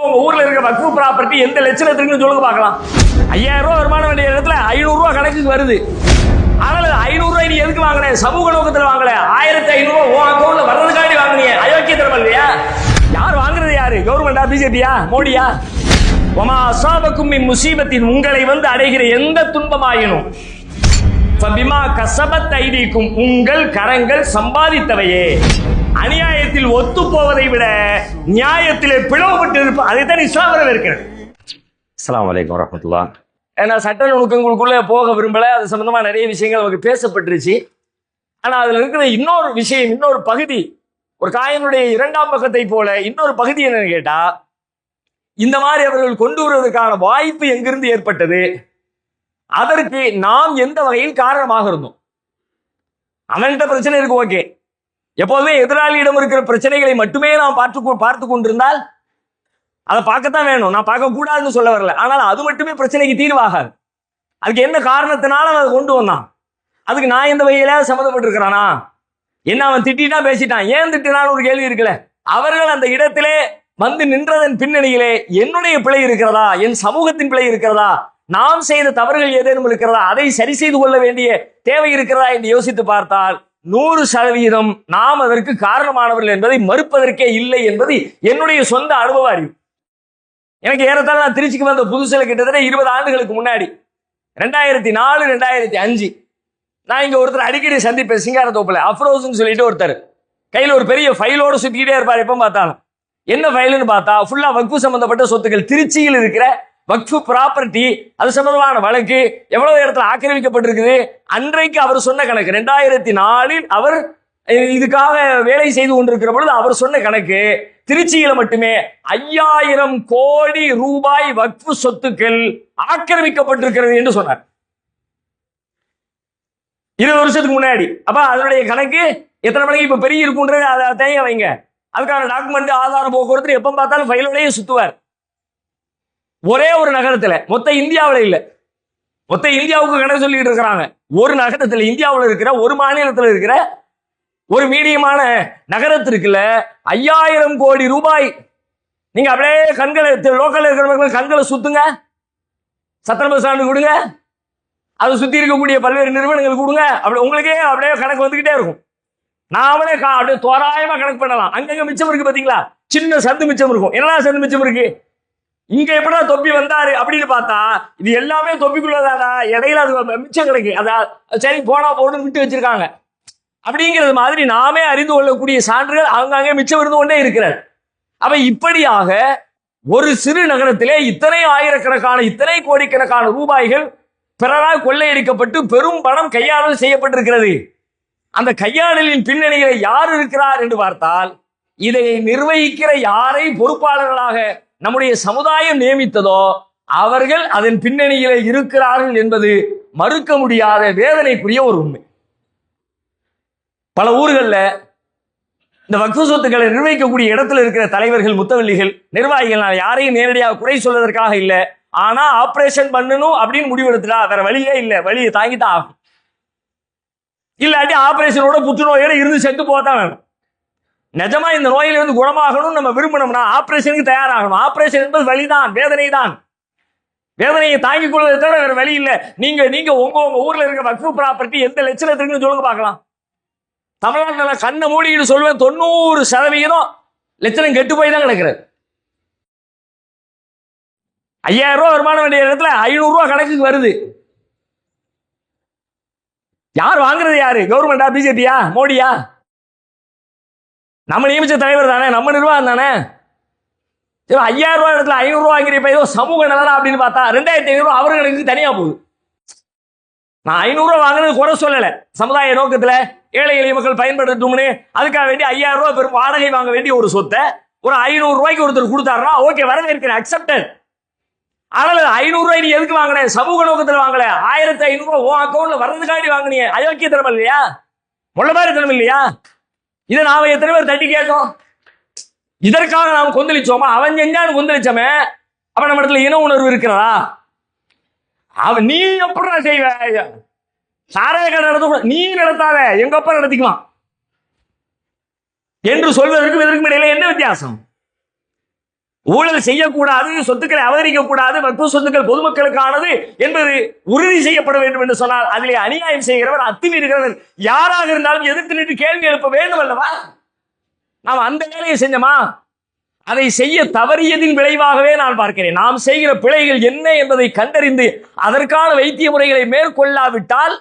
உங்க ஊர்ல இருக்க வக்ஃபு ப்ராப்பர்ட்டி எந்த லட்சணத்துக்குன்னு சொல்லுங்க பார்க்கலாம். 5000 ரூபாய் வருமானம் வேண்டிய இடத்துல 500 ரூபாய் கணக்குக்கு வருது. ஆனால் 500 ரூபாய் நீ எதுக்கு வாங்கின? சமூக நோக்கத்தில் வாங்கல. 1500 ரூபாய் உன் அக்கௌண்ட்ல வர்றதுக்காண்டி வாங்கினீங்க. அயோக்கியத்தனம் இல்லையா? யார் வாங்குறது? யாரு? கவர்மெண்டா? பிஜேபியா? மோடியா? வமா அஸாபக்கும் மின் முஸீபத்தின், உங்களை வந்து அடைகிற எந்த துன்பமாயினும் ஃபபிமா கஸபத் ஐதீக்கும், உங்கள் கரங்கள் சம்பாதித்தவையே. அநியாயத்தில் ஒத்து போவதை விட நியாயத்திலே பிளவுபட்டு இருப்ப, அதைத்தான் இஸ்லாம் வரவேற்கிறது. அஸ்ஸலாமு அலைக்கும் வரஹ்மத்துல்லாஹ். ஏன்னா சட்ட நுணுக்கங்களுக்குள்ள போக விரும்பல. அது சம்பந்தமா நிறைய விஷயங்கள் நமக்கு பேசப்பட்டுருச்சு. ஆனா அதுல இருக்கிற இன்னொரு விஷயம், இன்னொரு பகுதி, ஒரு காயினுடைய 2ஆம் பக்கத்தை போல இன்னொரு பகுதி என்னன்னு கேட்டா, இந்த மாதிரி அவர்கள் கொண்டு வருவதற்கான வாய்ப்பு எங்கிருந்து ஏற்பட்டது, அதற்கு நாம் எந்த வகையில் காரணமாக இருந்தோம். அவன்கிட்ட பிரச்சனை இருக்கு, ஓகே. எப்போதுமே எதிராளியிடம் இருக்கிற பிரச்சனைகளை மட்டுமே நாம் பார்த்து கொண்டிருந்தால் அதை பார்க்கத்தான் வேணும். நான் பார்க்க கூடாதுன்னு சொல்ல வரல. ஆனால் அது மட்டுமே பிரச்சனைக்கு தீர்வாகாது. அதுக்கு என்ன காரணத்தினால அதை கொண்டு வந்தான், அதுக்கு நான் எந்த வகையில சம்மந்தப்பட்டிருக்கிறானா, என்ன அவன் திட்டான் பேசிட்டான், ஏன் திட்டினான்னு ஒரு கேள்வி இருக்குல்ல. அவர்கள் அந்த இடத்திலே வந்து நின்றதன் பின்னணியிலே என்னுடைய பிழை இருக்கிறதா, என் சமூகத்தின் பிழை இருக்கிறதா, நாம் செய்த தவறுகள் ஏதேனும் இருக்கிறதா, அதை சரி செய்து கொள்ள வேண்டிய தேவை இருக்கிறதா என்று யோசித்து பார்த்தால் 100% நாம் அதற்கு காரணமானவர்கள் என்பதை மறுப்பதற்கே இல்லை என்பது என்னுடைய சொந்த அனுபவ அறிவு. எனக்கு ஏறத்தாழ நான் திருச்சிக்கு வந்த புதுசில கிட்டத்தட்ட 20 ஆண்டுகளுக்கு முன்னாடி 2004 2005 நான் இங்க ஒருத்தர் அடிக்கடி சந்திப்பேன். சிங்காரத்தோப்புல அஃப்ரோஸ்ன்னு சொல்லிட்டு ஒருத்தர் கையில் ஒரு பெரிய ஃபைலோட சுத்திக்கிட்டே இருப்பார். எப்ப பார்த்தாலும் என்ன ஃபைலுன்னு பார்த்தா ஃபுல்லா வக்ஃபு சம்பந்தப்பட்ட சொத்துக்கள், திருச்சியில் இருக்கிற வக்ஃபு ப்ராப்பர்ட்டி, அது சம்பந்தமான வழக்கு எவ்வளவு இடத்துல ஆக்கிரமிக்கப்பட்டிருக்குது. அன்றைக்கு அவர் சொன்ன கணக்கு 2004 அவர் இதுக்காக வேலை செய்து கொண்டிருக்கிற பொழுது அவர் சொன்ன கணக்கு, திருச்சியில மட்டுமே 5000 கோடி ரூபாய் வக்ஃபு சொத்துக்கள் ஆக்கிரமிக்கப்பட்டிருக்கிறது என்று சொன்னார் 20 வருஷத்துக்கு முன்னாடி. அப்ப அதனுடைய கணக்கு எத்தனை மணிக்கு இப்ப பெரிய இருக்குன்றது அதை தனியா வைங்க. அதுக்கான டாக்குமெண்ட், ஆதார போக்குவரத்து எப்ப பார்த்தாலும் ஃபைலோடையே சுத்துவார். ஒரே ஒரு நகரத்துல, மொத்த இந்தியாவில் இல்ல, மொத்த இந்தியாவுக்கு கணக்கு சொல்லிட்டு இருக்கிறாங்க. ஒரு நகரத்துல, இந்தியாவில் இருக்கிற ஒரு மாநிலத்தில் இருக்கிற ஒரு மீடியமான நகரத்திற்குல 5000 கோடி ரூபாய். நீங்க அப்படியே கண்களை, லோக்கல் இருக்கிறவங்க கண்களை சுத்துங்க, சத்திர பஸ் ஸ்டாண்டு கொடுங்க, அதை சுத்தி இருக்கக்கூடிய பல்வேறு நிறுவனங்கள் கொடுங்க, அப்படி உங்களுக்கே அப்படியே கணக்கு வந்துகிட்டே இருக்கும். நாமளே அப்படியே தோராயமா கணக்கு பண்ணலாம். அங்கங்க மிச்சம் இருக்கு பாத்தீங்களா, சின்ன சந்து மிச்சம் இருக்கும். என்னடா சந்து மிச்சம் இருக்கு, இங்க எப்படா தொப்பி வந்தாரு அப்படின்னு பார்த்தா இது எல்லாமே தொப்பிக்குள்ளதாடா, இடையில அது மிச்சம் கிடைக்கு, அதான் சரி போனா போட்டு விட்டு வச்சிருக்காங்க. அப்படிங்கிறது மாதிரி நாமே அறிந்து கொள்ளக்கூடிய சான்றுகள் அங்கங்கே மிச்சம் இருந்து கொண்டே இருக்கிறார். அப்ப இப்படியாக ஒரு சிறு நகரத்திலே இத்தனை ஆயிரக்கணக்கான, இத்தனை கோடிக்கணக்கான ரூபாய்கள் பிறரால் கொள்ளையடிக்கப்பட்டு பெரும் பணம் கையாளல் செய்யப்பட்டிருக்கிறது. அந்த கையாளலின் பின்னணியில யார் இருக்கிறார் என்று பார்த்தால், இதை நிர்வகிக்கிற யாரை பொறுப்பாளர்களாக நம்முடைய சமுதாயம் நியமித்ததோ அவர்கள் அதன் பின்னணியில இருக்கிறார்கள் என்பது மறுக்க முடியாத வேதனைக்குரிய ஒரு உண்மை. பல ஊர்கள்ல இந்த வக்ஃபு சொத்துக்களை நிர்வகிக்கக்கூடிய இடத்துல இருக்கிற தலைவர்கள், முத்தவல்லிகள், நிர்வாகிகள், நான் யாரையும் நேரடியாக குறை சொல்வதற்காக இல்லை, ஆனா ஆபரேஷன் பண்ணணும் அப்படின்னு முடிவெடுத்துட்டா வேற வழியே இல்லை, வழியை தாங்கித்தான் ஆகும். இல்லாட்டி ஆபரேஷனோட புற்றுநோயோட இருந்து செத்து போதான் வேணும். நிஜமா இந்த நோயிலிருந்து குணமாகணும் நம்ம விரும்பணும்னா ஆபரேஷனுக்கு தயாராகணும். ஆபரேஷன் என்பது வலிதான், வேதனை தான். வேதனையை தாங்கிக் கொள்வதை தவிர வேற வழி இல்லை. நீங்க உங்க ஊர்ல இருக்க வக்ஃபு ப்ராப்பர்ட்டி எந்த லட்சணத்துக்குன்னு சொல்லுங்க பார்க்கலாம். தமிழ்நாட்டில் கண்ணை மூடிட்டு சொல்வேன் 90% லட்சணம் கெட்டு போய் தான் கிடக்குறது. 5000 ரூபாய் வருமானம் வேண்டிய இடத்துல 500 ரூபாய் கணக்குக்கு வருது. யார் வாங்குறது? யாரு? கவர்மெண்டா? பிஜேபியா? மோடியா? நம்ம நியமிச்ச தலைவர் தானே, நம்ம நிர்வாகம் தானே. 5000 ரூபாய் இடத்துல 500 ரூபாய் வாங்கிறப்ப ஏதோ சமூக நலனா அப்படின்னு பார்த்தா 2500 ரூபாய் அவர்களுக்கு தனியா போகுது. நான் 500 ரூபாய் வாங்குறது குறை சொல்லல, சமுதாய நோக்கத்துல ஏழை எளிய மக்கள் பயன்படுத்தணும்னு அதுக்காக வேண்டி 5000 ரூபாய் பெரும் வாடகை வாங்க வேண்டிய ஒரு சொத்தை ஒரு 500 ரூபாய்க்கு ஒருத்தர் கொடுத்தாருன்னா ஓகே, வரவேற்கிறேன், அக்செப்டட். ஆனால் 500 ரூபாய் நீ எதுக்கு வாங்கின? சமூக நோக்கத்தில் வாங்கல. 1500 ரூபாய் உன் அக்கௌண்ட்ல வர்றதுக்காண்டி வாங்கினீங்க. அயோக்கியத்தனம் இல்லையா? முள்ள மாதிரி தனம் இல்லையா? இதை நாம எத்தனை பேர் தட்டி கேட்கும்? இதற்காக நாம் கொந்தளிச்சோமா? அவன் செஞ்சான்னு கொந்தளிச்சோமே. அப்ப நம்ம இடத்துல இன உணர்வு இருக்கிறதா? அவன் நீ எப்படா செய்வ? சாராய கடை நடத்த நீ நடத்தாத, எங்க அப்பா நடத்திக்கலாம் என்று சொல்வதற்கும் இதற்கும் இடையில என்ன வித்தியாசம்? ஊழல் செய்யக்கூடாது, சொத்துக்களை அபகரிக்க கூடாது, வக்ஃபு சொத்துக்கள் பொதுமக்களுக்கானது என்பது உறுதி செய்யப்பட வேண்டும் என்று சொன்னால் அதிலே அநியாயம் செய்கிறவர், அத்துமீறுகிறவர் யாராக இருந்தாலும் எதிர்த்து நின்று கேள்வி எழுப்ப வேண்டும் அல்லவா? நாம் அந்த வேலையை செஞ்சோமா? அதை செய்ய தவறியதின் விளைவாகவே நான் பார்க்கிறேன். நாம் செய்கிற பிழைகள் என்ன என்பதை கண்டறிந்து அதற்கான வைத்திய முறைகளை மேற்கொள்ளாவிட்டால்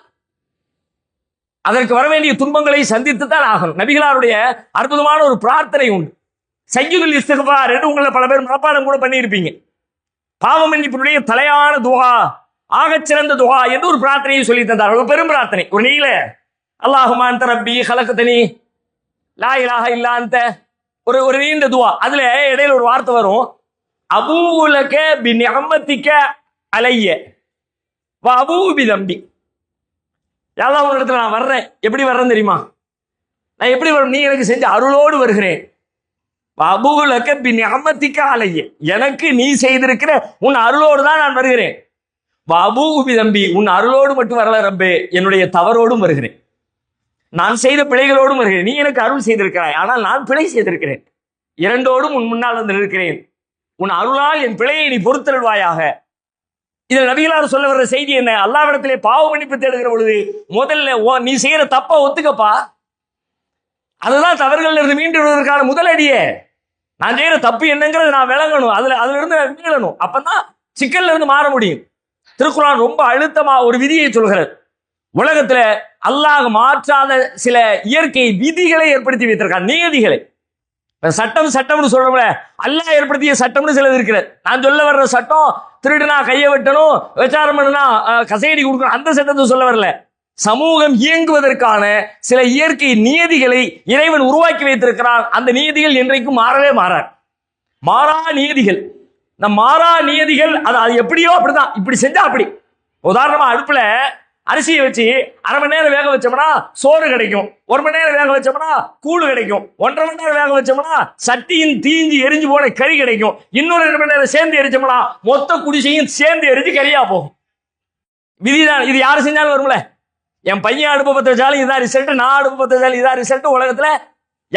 அதற்கு வர வேண்டிய துன்பங்களை சந்தித்துத்தான் ஆகணும். நபிகளாருடைய அற்புதமான ஒரு பிரார்த்தனை உண்டு, சய்யிதுல் இஸ்திக்ஃபார் என்று உங்களை பல பேர் மனப்பாடம் கூட பண்ணியிருப்பீங்க. பாவ மன்னிப்பினுடைய தலையான துஆ, ஆகச்சிறந்த துஆ என்று ஒரு பிரார்த்தனையை சொல்லி தந்தார். ஒரு பெரும் பிரார்த்தனை, ஒரு நீல அல்லாஹும்ம அன்த ரப்பி ஹலக்தனி லா இலாஹ இல்லா அன்த, ஒரு நீண்ட துஆ. அதுல இடையில ஒரு வார்த்தை வரும், அபூலக பி நிஅமதிக அலைய வ அபூ பி தம்பி. யாரா ஒரு இடத்துல நான் வர்றேன், எப்படி வர்றேன்னு தெரியுமா? நான் எப்படி வரும்? நீ எனக்கு செஞ்ச அருளோடு வருகிறேன். அபூலக பி நிஅமதிக அலைய, எனக்கு நீ செய்திருக்கிற உன் அருளோடு தான் நான் வருகிறேன். அபூ பி தம்பி, உன் அருளோடு மட்டும் வரல ரப்பே, என்னுடைய தவறோடும் வருகிறேன், நான் செய்த பிழைகளோடும் வருகிறேன். நீ எனக்கு அருள் செய்திருக்கிறாய், ஆனால் நான் பிழை செய்திருக்கிறேன். இரண்டோடும் உன் முன்னால் வந்து நிற்கிறேன். உன் அருளால் என் பிழையை நீ பொறுத்தருள்வாயாக. இதில் நபிகளார் சொல்ல வர்ற செய்தி என்ன? அல்லாஹ்விடத்திலே பாவ மன்னிப்பு தேடுகிற பொழுது முதல்ல நீ செய்யற தப்ப ஒத்துக்கப்பா. அதுதான் தவறுகள் இருந்து மீண்டு வருவதற்கான முதல் அடியே. நான் செய்யற தப்பு என்னங்கிறது நான் விளங்கணும், அதுல இருந்து மீளணும். அப்பதான் சிக்கல்ல இருந்து மாற முடியும். திருக்குர்ஆன் ரொம்ப அழுத்தமா ஒரு விதியை சொல்கிறது. உலகத்துல அல்லாஹ் மாற்றாத சில இயற்கை விதிகளை ஏற்படுத்தி வைத்திருக்கான், நியதிகளை. சட்டம்னு சொல்றோம்ல, அல்லாஹ் ஏற்படுத்திய சட்டம்னு சிலது இருக்கிறது. நான் சொல்ல வர்ற சட்டம் திருடுனா கையை வெட்டணும், விசாரம் பண்ணுனா கசையடி கொடுக்கணும், அந்த சட்டத்தை சொல்ல வரல. சமூகம் இயங்குவதற்கான சில இயற்கை நியதிகளை இறைவன் உருவாக்கி வைத்திருக்கிறான். அந்த நியதிகள் என்றைக்கும் மாறவே மாறா நியதிகள். இந்த மாறா நியதிகள் அது எப்படியோ அப்படிதான், இப்படி செஞ்சா அப்படி. உதாரணமா அடுப்புல அரிசியை வச்சு அரை மணி நேரம் வேக வச்சோம்னா சோறு கிடைக்கும், 1 மணி நேரம் வேக வச்சோம்னா கூழ் கிடைக்கும், 1.5 மணி நேரம் வேக வச்சோம்னா சட்டியின் தீஞ்சு எரிஞ்சு போன கறி கிடைக்கும், இன்னொரு 2 மணி நேரம் சேர்ந்து எரிச்சோம்னா மொத்த குடிசையும் சேர்ந்து எரிஞ்சு கறியா போகும். விதிதான் இது. யாரு செஞ்சாலும் வரும்ல. என் பையன் அடுப்பு பத்த வச்சாலும் இதான் ரிசல்ட், நான் அடுப்பு பத்த வச்சாலும் இதான் ரிசல்ட், உலகத்துல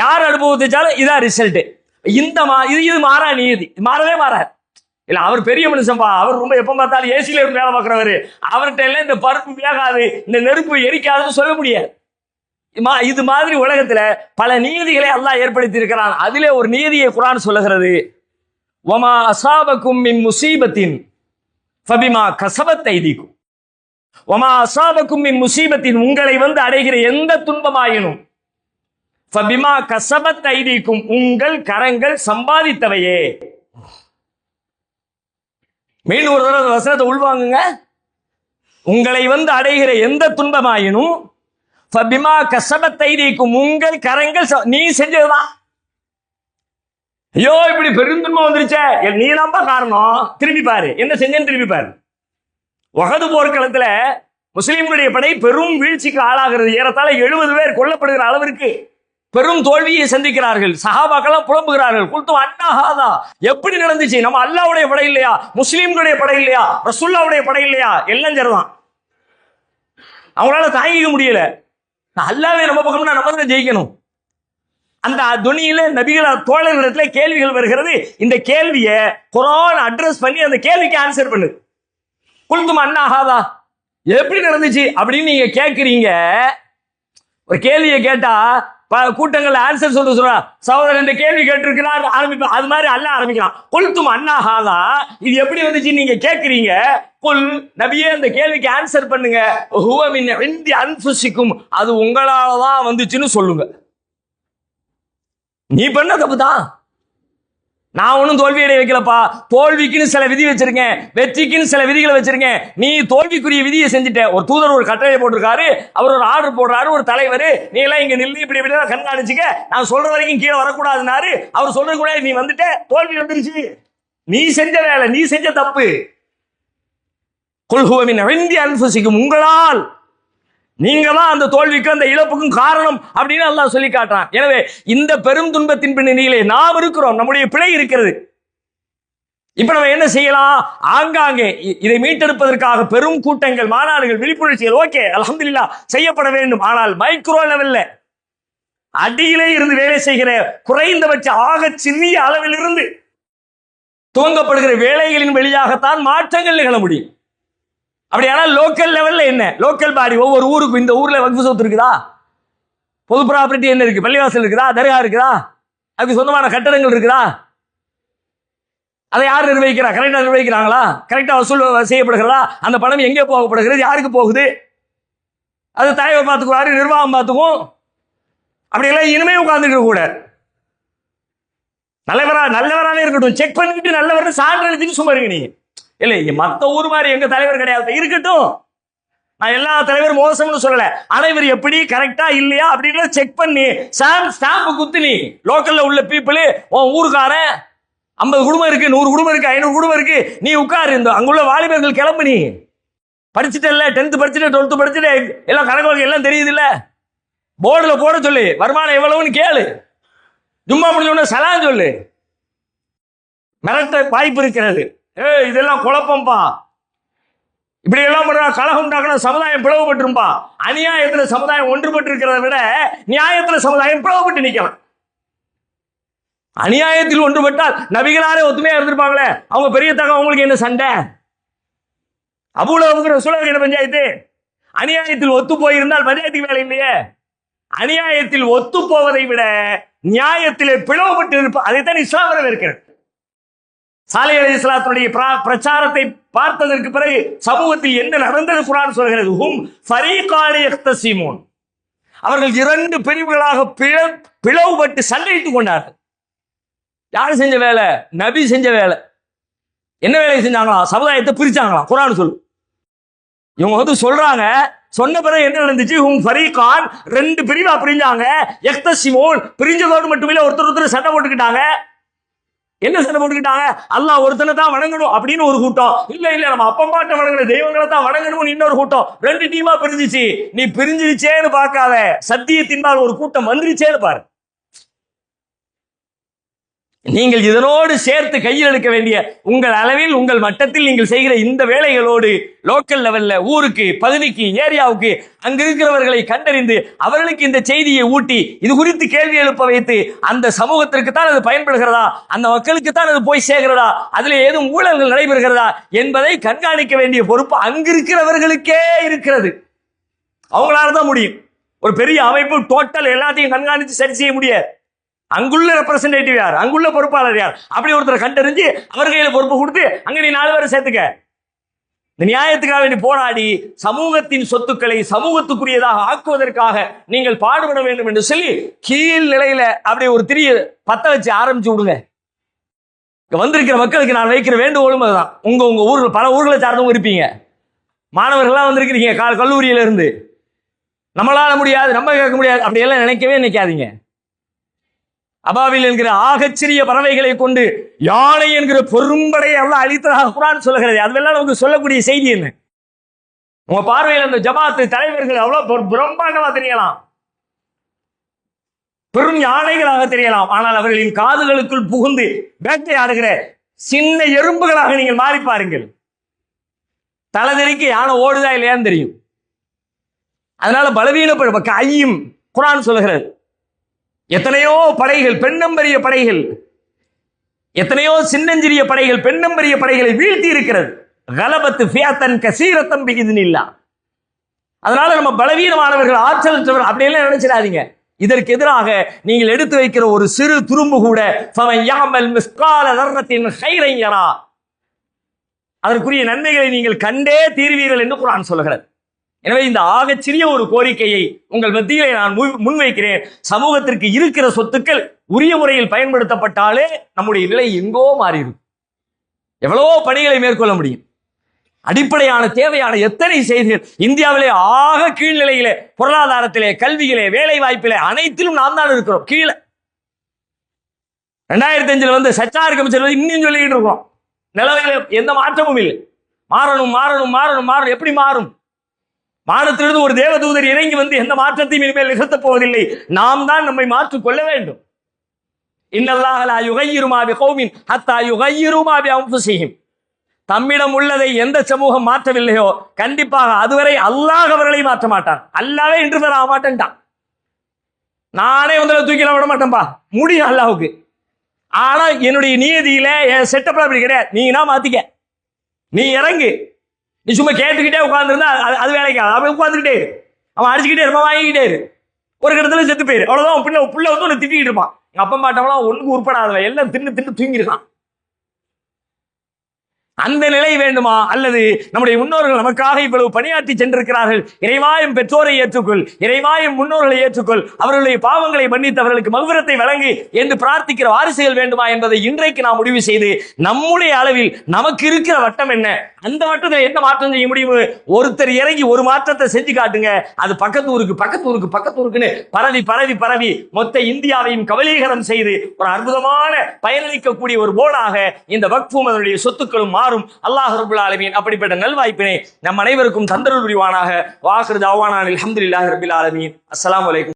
யார் அடுப்பு பத்த வச்சாலும் இதான் ரிசல்ட். இது மாறா நியதி, மாறவே மாறாது. இல்ல அவர் பெரிய மனுஷன்பா, அவர் ரொம்ப எப்ப பார்த்தாலும் ஏசில இருந்து வேலை பார்க்கிறவரு, அவர்கிட்ட எல்லாம் இந்த பருப்பு வேகாது, இந்த நெருப்பு எரிக்காதுன்னு சொல்ல முடியாது. இது மாதிரி உலகத்துல பல நீதிகளை அல்லாஹ் ஏற்படுத்தி இருக்கிறான். அதிலே ஒரு நீதியை குர்ஆன் சொல்லுகிறது, வமா அஸாபக்கும் மின் முஸீபத்தின் ஃபபிமா கஸபத் ஐதீக்கும். வமா அஸாபக்கும் மின் முஸீபத்தின், உங்களை வந்து அடைகிற எந்த துன்பமாயினும் ஃபபிமா கஸபத் ஐதீக்கும், உங்கள் கரங்கள் சம்பாதித்தவையே. மீண்டும் ஒரு தடவை வசனத்தை உள்வாங்குங்க. உங்களை வந்து அடைகிற எந்த துன்பமாயினும் ஃபபிமா கஸபத் ஐதீக்கும், உங்கள் கரங்கள் நீ செஞ்சதுதான். ஐயோ இப்படி பெருந்துன்பம் வந்துருச்சே, நீ தான்ப்பா காரணம். திரும்பி பாரு என்ன செஞ்சேன்னு திரும்பி பாரு. உஹது போர்க்களத்துல முஸ்லிம்களுடைய படை பெரும் வீழ்ச்சிக்கு ஆளாகிறது. ஏறத்தாழ 70 பேர் கொல்லப்படுகிற அளவிற்கு பெரும் தோல்வியை சந்திக்கிறார்கள். சஹாபாக்கெல்லாம் புலம்புகிறார்கள். குல்து அன்னாஹாதா, எப்படி நடந்துச்சு? நம்ம அல்லாஹ்வுடைய படை இல்லையா? முஸ்லிம்களுடைய படை இல்லையா? ரசூலுல்லாஹ்வுடைய படை இல்லையா? எல்லாம் சரிதான். அவங்களால தாங்கிக்க முடியல. அல்லாஹ்வே நம்ம பக்கம்னா நம்ம தான் ஜெயிக்கணும். அந்த துணியில நபிகள் தோழர்களிடத்துல கேள்விகள் வருகிறது. இந்த கேள்வியை குர்ஆன் அட்ரஸ் பண்ணி அந்த கேள்விக்கு ஆன்சர் பண்ணுது. குல்து அன்னாஹாதா, எப்படி நடந்துச்சு அப்படின்னு நீங்க கேட்கிறீங்க. ஒரு கேள்வியை கேட்டா கூட்டங்கள் ஆன்சர் சொல்றா, சகோதரன் இந்த கேள்வி கேட்டிருக்கிறார் ஆரம்பிப்பேன். அது மாதிரி அல்லாஹ் ஆரம்பிக்கிறான், குல்தும் அன்னாஹாதா, இது எப்படி வந்துச்சு நீங்க கேட்கிறீங்க. குல் நபியே, அந்த கேள்விக்கு ஆன்சர் பண்ணுங்க. ஹுவ மின் இன்தி அன்ஃபுசிக்கும், அது உங்களால தான் வந்துச்சுன்னு சொல்லுங்க. நீ பண்ண தப்பு தான். நான் ஒன்னும் தோல்வி அடைய வைக்கலப்பா. தோல்விக்குன்னு சில விதி வச்சிருக்கேன், வெற்றிக்குன்னு சில விதிகளை வச்சிருக்கேன். நீ தோல்விக்குரிய விதியை செஞ்சுட்ட. ஒரு தூதர் ஒரு கட்டளை போட்டிருக்காரு, அவர் ஒரு ஆர்டர் போடுறாரு, ஒரு தலைவர், நீ எல்லாம் இங்க நில்லு, இப்படி இப்படி கண்காணிச்சுக்க, நான் சொல்ற வரைக்கும் கீழே வரக்கூடாதுனாரு. அவர் சொல்றது கூட நீ வந்துட்ட, தோல்வி வந்துருச்சு. நீ செஞ்ச வேலை, நீ செஞ்ச தப்பு. குல் ஹுவ மின் இன்தி அன்ஃபுசிக்கும், உங்களால், நீங்க தான் அந்த தோல்விக்கும் அந்த இழப்புக்கும் காரணம் அப்படின்னு அல்லாஹ் சொல்லி காட்டுறான். எனவே இந்த பெரும் துன்பத்தின் பின்னணியிலே நாம் இருக்கிறோம், நம்முடைய பிழை இருக்கிறது. இப்ப நம்ம என்ன செய்யலாம்? ஆங்காங்கே இதை மீட்டெடுப்பதற்காக பெரும் கூட்டங்கள், மாநாடுகள், விழிப்புணர்ச்சிகள் ஓகே அல்ஹம்துலில்லாஹ் செய்யப்பட வேண்டும். ஆனால் மைக்ரோ லெவல்ல அடியிலே இருந்து வேலை செய்கிற குறைந்தபட்ச ஆக சிறிய அளவில் இருந்து துவங்கப்படுகிற வேலைகளின் வழியாகத்தான் மாற்றங்கள் நிகழ முடியும். அப்படியானால் லோக்கல் லெவல்ல என்ன, லோக்கல் பாடி ஒவ்வொரு ஊருக்கும், இந்த ஊர்ல வக்ஃப் சொத்து இருக்குதா, பொது ப்ராப்பர்ட்டி என்ன இருக்கு, பள்ளிவாசல் இருக்குதா, தர்கா இருக்குதா, அதுக்கு சொந்தமான கட்டடங்கள் இருக்குதா, அதை யார் நிர்வகிக்கிறா, கரெக்டா நிர்வகிக்கிறாங்களா, கரெக்டா வசூல் செய்யப்படுகிறதா, அந்த பணம் எங்கே போகப்படுகிறது, யாருக்கு போகுது, அது தலைவர் பார்த்துக்குவாரு, நிர்வாகம் பார்த்துக்கும். அப்படியெல்லாம் இனிமே உட்கார்ந்துக்க கூட நல்லவராகவே இருக்கட்டும், செக் பண்ணிட்டு நல்லவர் சான்று சும்மா இருக்கு. நீங்க இல்லை மற்ற ஊர் மாதிரி எங்க தலைவர் கிடையாது, இருக்கட்டும். நான் எல்லா தலைவரும் மோசம்னு சொல்லல, ஆனா இவர் எப்படி கரெக்டா இல்லையா அப்படின்னு செக் பண்ணி ஸ்டாம்ப் குத்து. நீ லோக்கல்ல உள்ள பீப்புள், உன் ஊருக்காரன் 50 குடும்பம் இருக்கு, 100 குடும்பம் இருக்கு, 500 குடும்பம் இருக்கு, நீ உட்காரு. இந்த அங்குள்ள வாலிபர்கள் கிளம்பு, நீ படிச்சுட்டல, 10th படிச்சுட்டு 12th படிச்சுட்டு எல்லாம் கணக்கு எல்லாம் தெரியுது இல்ல, போர்டுல போட சொல்லு, வருமானம் எவ்வளவுன்னு கேளு, ஜும்மா முடிஞ்ச சலாம் சொல்லு. மிரட்ட வாய்ப்பு இருக்கிறது. இதெல்லாம் குழப்பம்பா, இப்படி எல்லாம் பண்றா, கலகம் உண்டாக்கணும், சமுதாயம் பிளவுபட்டுரும்பா. அநியாயத்துல சமுதாயம் ஒன்றுபட்டு இருக்கிறத விட நியாயத்துல சமுதாயம் பிளவுபட்டு நிக்கலாம். அநியாயத்தில் ஒன்றுபட்டால் நபிகளாரே ஒத்துமையா இருந்திருப்பாங்களே, அவங்க பெரிய தகம், அவங்களுக்கு என்ன சண்டை? அபூலஹப் ரசூலுல்லாஹி என்ன பஞ்சாயத்து? அநியாயத்தில் ஒத்து போயிருந்தால் பஞ்சாயத்துக்கு வேலை இல்லையே. அநியாயத்தில் ஒத்து போவதை விட நியாயத்திலே பிளவுபட்டு இருப்ப, அதைத்தான் இஸ்லாம் வரவேற்கிறது. சாலிஹ் அலைஹிஸ்ஸலாத்துடைய பிரச்சாரத்தை பார்த்ததற்கு பிறகு சமூகத்தில் என்ன நடந்தது குர்ஆன் சொல்கிறது. ஹும் ஃபரீகானி யக்தஸிமூன், அவர்கள் 2 பிரிவுகளாக பிளவுபட்டு சண்டையிட்டுக் கொண்டார்கள். யாரு செஞ்ச வேலை? நபி செஞ்ச வேலை. என்ன வேலை செஞ்சாங்களாம்? சமுதாயத்தை பிரிச்சாங்களாம். குர்ஆன் சொல்லு. இவங்க சொல்றாங்க, சொன்ன பிறகு என்ன நடந்துச்சு? ஹும் ஃபரீகான், 2 பிரிவா பிரிஞ்சாங்க. யக்தஸிமூன், பிரிஞ்சதோடு மட்டுமில்ல, ஒருத்தர் சண்டை போட்டுக்கிட்டாங்க. என்ன சண்டை போட்டுக்கிட்டாங்க? அல்லாஹ் ஒருத்தனை தான் வணங்கணும் அப்படின்னு ஒரு கூட்டம், இல்ல நம்ம அப்பம்பாட்ட வணங்குற தெய்வங்களை தான் வணங்கணும்னு இன்னொரு கூட்டம். 2 டீமா பிரிஞ்சிச்சு. நீ பிரிஞ்சிருச்சேன்னு பார்க்காத, சத்தியத்தின்பால் ஒரு கூட்டம் வந்துருச்சேன்னு பாரு. நீங்கள் இதனோடு சேர்த்து கையில் எடுக்க வேண்டிய உங்கள் அளவில், உங்கள் மட்டத்தில் நீங்கள் செய்கிற இந்த வேலைகளோடு லோக்கல் லெவல்ல, ஊருக்கு, பகுதிக்கு, ஏரியாவுக்கு அங்க இருக்கிறவர்களை கண்டறிந்து அவர்களுக்கு இந்த செய்தியை ஊட்டி இது குறித்து கேள்வி எழுப்ப வைத்து, அந்த சமூகத்திற்கு தான் அது பயன்படுகிறதா, அந்த மக்களுக்கு தான் அது போய் சேர்கிறதா, அதுல ஏதும் ஊழல்கள் நடைபெறுகிறதா என்பதை கண்காணிக்க வேண்டிய பொறுப்பு அங்கிருக்கிறவர்களுக்கே இருக்கிறது. அவங்களால தான் முடியும். ஒரு பெரிய அமைப்பு டோட்டல் எல்லாத்தையும் கண்காணித்து சரி செய்ய முடியாது. அங்குள்ள ரெப்ரசன்டேட்டிவ் யார், அங்குள்ள பொறுப்பாளர் யார், அப்படி ஒருத்தரை கண்டறிஞ்சு அவர் கையில பொறுப்பு கொடுத்து அங்க நீ 4 பேரை சேர்த்துக்க. இந்த நியாயத்துக்காக வேண்டி போராடி சமூகத்தின் சொத்துக்களை சமூகத்துக்குரியதாக ஆக்குவதற்காக நீங்கள் பாடுபட வேண்டும் என்று சொல்லி கீழ் நிலையில அப்படி ஒரு திரிய பத்த வச்சு ஆரம்பிச்சு விடுங்க. வந்திருக்கிற மக்களுக்கு நான் வைக்கிற வேண்டுகோளும் அதுதான். உங்க ஊர்கள், பல ஊர்களை சார்ந்தவங்க இருப்பீங்க, மாணவர்கள்லாம் வந்திருக்கிறீங்க கல்லூரியில இருந்து. நம்மளால முடியாது, நம்ம கேட்க முடியாது, அப்படியெல்லாம் நினைக்கவே நினைக்காதீங்க. அபாவில் என்கிற ஆகச்சிறிய பறவைகளை கொண்டு யானை என்கிற பெரும்படையை எல்லாம் அழித்ததாக குர்ஆன் சொல்லுகிறது. அதுவெல்லாம் நமக்கு சொல்லக்கூடிய செய்தி என்ன? உங்க பார்வையில் அந்த ஜமாத்து தலைவர்கள் அவ்வளவு பிரம்மாண்டமா தெரியலாம், பெரும் யானைகளாக தெரியலாம். ஆனால் அவர்களின் காதுகளுக்குள் புகுந்து வேட்டையாடுகிற சின்ன எறும்புகளாக நீங்கள் மாறி பாருங்கள். தலைதறிக்கு யானை ஓடுதா இல்லையான்னு தெரியும். அதனால பலவீனப்படும் கையும் குர்ஆன் சொல்லுகிறது. எத்தனையோ படைகள், பெண்ணம்பரிய படைகள், எத்தனையோ சின்னஞ்சிறிய படைகள், பெண்ணம்பரிய படைகளை வீழ்த்தி இருக்கிறது. கலபத்து ஃபியத்தன் கஸீரத்தன் பிஇذنில்லாஹ். அதனால நம்ம பலவீனமானவர்கள், ஆற்றலற்றவர்கள் அப்படியெல்லாம் நினைச்சிடாதீங்க. இதற்கு எதிராக நீங்கள் எடுத்து வைக்கிற ஒரு சிறு துரும்பு கூட ஃபமன் யஅமல் மிஸ்கால தர்ரத்தின் கைரன் யரா, அதற்குரிய நன்மைகளை நீங்கள் கண்டே தீர்வீர்கள் என்று குர்ஆன் சொல்கிறது. எனவே இந்த ஆகச்சிறிய ஒரு கோரிக்கையை உங்கள் மத்தியிலே நான் முன்வைக்கிறேன். சமூகத்திற்கு இருக்கிற சொத்துக்கள் உரிய முறையில் பயன்படுத்தப்பட்டாலே நம்முடைய நிலை எங்கோ மாறிடும். எவ்வளவோ பணிகளை மேற்கொள்ள முடியும். அடிப்படையான தேவையான எத்தனை செய்திகள் இந்தியாவிலே ஆக கீழ்நிலையிலே, பொருளாதாரத்திலே, கல்வியிலே, வேலை வாய்ப்பிலே, அனைத்திலும் நாம் தான் இருக்கிறோம் கீழே. 2005 வந்து சச்சார் கமிஷன் இன்னும் சொல்லிக்கிட்டு இருக்கோம். நிலவையில எந்த மாற்றமும் இல்லை. மாறணும் மாறணும் மாறணும் மாறணும். எப்படி மாறும்? வானத்திலிருந்து ஒரு தேவதூதர் இறங்கி வந்து எந்த மாற்றத்தையும் இனிமேல் நிகழ்த்தப் போவதில்லை. நாம் தான் நம்மை மாற்றிக் கொள்ள வேண்டும். இன்னல்லாஹ லா யுகையிரு மா பிகௌமின் ஹத்தா யுகையிரு மா பிஅன்ஃபுஸிஹிம். தம்மிடம் உள்ளதை எந்த சமூகம் மாற்றவில்லையோ கண்டிப்பாக அதுவரை அல்லாஹ் அவர்களை மாற்ற மாட்டான். அல்லாவே இன்டர்ஃபியர் ஆக மாட்டேன்ட்டான். நானே வந்து தூக்கில விட மாட்டேன்பா, முடியும் அல்லாஹ்வுக்கு. ஆனா என்னுடைய நியதியில என் செட்டப்ல அப்படி கிடையாது. நீனா மாத்திக்க, நீ இறங்கு. நீ சும்மா கேட்டுக்கிட்டே உட்கார்ந்துருந்தா அது வேலைக்கு அவன் உட்காந்துக்கிட்டே இரு, அவன் அடிச்சுக்கிட்டே இருப்பான், வாங்கிக்கிட்டே இரு, ஒரு இடத்துல செத்து போயிரு, அவ்வளவுதான். புள்ள வந்து ஒன்று திட்டிட்டு இருப்பான். எங்க அப்பா மாட்டவங்களாம் ஒண்ணுக்கு உட்படாதவன், எல்லாம் தின்னு தின்னு தூங்கிருக்கான். அந்த நிலை வேண்டுமா? அல்லது நம்முடைய முன்னோர்கள் நமக்காக இவ்வளவு பணியாற்றி சென்றிருக்கிறார்கள், இறைவாயும் பெற்றோரை ஏற்றுக்கொள், இறைவாயும் முன்னோர்களை ஏற்றுக்கொள், அவர்களுடைய பாவங்களை மன்னித்து அவர்களுக்கு மகுவிரத்தை வழங்கு என்று பிரார்த்திக்கிற வாரிசுகள் வேண்டுமா என்பதை இன்றைக்கு நாம் முடிவு செய்து நம்முடைய அளவில் நமக்கு இருக்கிற வட்டம் என்ன, அந்த வட்டத்தில் என்ன மாற்றம் செய்ய முடியும்? ஒருத்தர் இறங்கி ஒரு மாற்றத்தை செஞ்சு காட்டுங்க, அது பக்கத்தூருக்குன்னு பரவி மொத்த இந்தியாவையும் கவலீகரம் செய்து ஒரு அற்புதமான பயனளிக்கக்கூடிய ஒரு போர்டாக இந்த வக்ஃபும் அதனுடைய சொத்துக்களும் மாறும். அல்லாஹ் ரப்பல் ஆலமீன் அப்படிப்பட்ட நல்வாய்ப்பினை நம் அனைவருக்கும் தந்தருள் புரிவானாக. வாஹிரு தஅவானா அல்ஹம்துலில்லாஹி ரப்பில் ஆலமீன். அஸ்ஸலாமு அலைக்கும்.